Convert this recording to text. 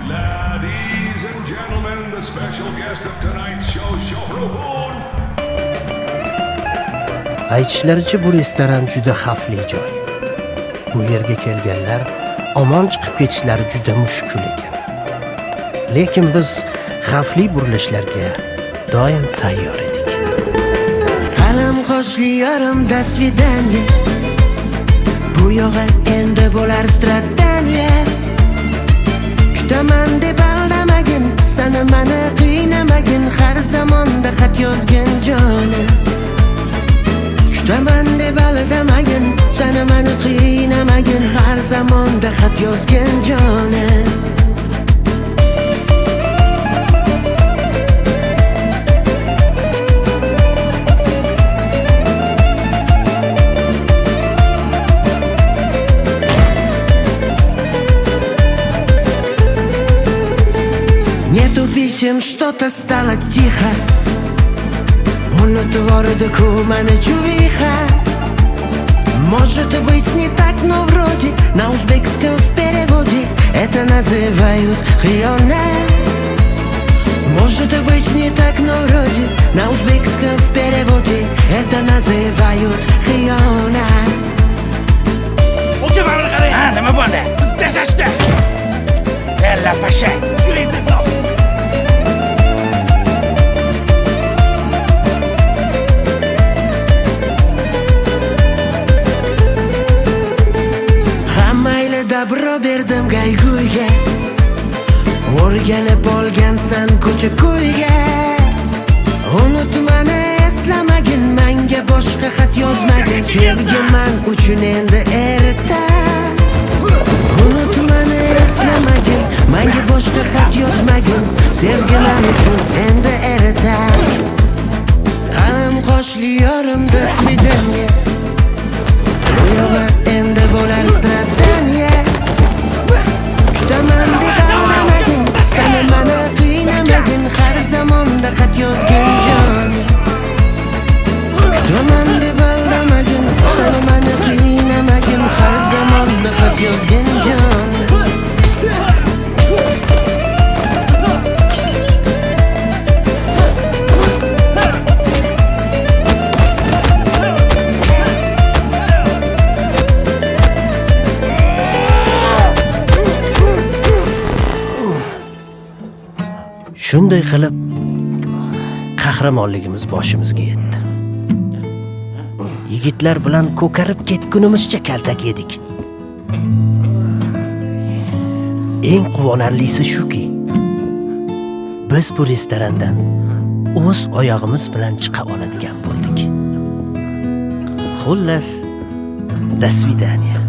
Ladies and gentlemen, the special guest of tonight's show, Shohrukh. Aytishlaricha bu restoran juda xavfli joy. Bu yerga kelganlar omon chiqib ketishlari juda mushkul ekan. Lekin biz xavfli burilishlarga doim tayyor edik. Qalam qoshli yarim dasvidanya. Bu yog'i endi bo'lar strataniya. Kutaman deb aldamagin, sana mani qiynamagin, har zamonda xat yozgin jonim. Kutaman deb aldamagin, sana mani qiynamagin, har zamonda xat yozgin jonim. Нету писем, что-то стало тихо. Он творит кумана чувиха. Может быть не так, но вроде на узбекском в переводе это называют хиона. Может быть не так, но вроде на узбекском в переводе это называют хиона. O'tib bari qarang. Ha, nima bo'ldi? Biz tashashdi. Yalla pasha, yuring tezroq. Dabro berdim gayguyga. O'rganib olgansan ko'cha ko'yga. Unutmani eslamagin, menga boshqa xat yozmagin. Sevgi men uchun endi erta. Unutmani eslamagin, menga boshqa xat yozmagin. Sevgi men uchun endi erta. Qalam qoshli yorim dasvidanya. Bu yog'i endi bo'lar strataniya. Kutaman deb aldamagin, sana mani qiynamagin, har zamonda xat yozgin jon. Kutaman deb aldamagin, sana mani qiynamagin, har zamonda xat yozgin jon. Shunday qilib qahramonligimiz boshimizga yetdi. Yigitlar bilan ko'karib ketgunimizcha kaltak yedik. Eng quvonarlisi shuki, biz bu restorandan o'z oyog'imiz bilan chiqa oladigan bo'ldik. Xullas, dasvidaniya.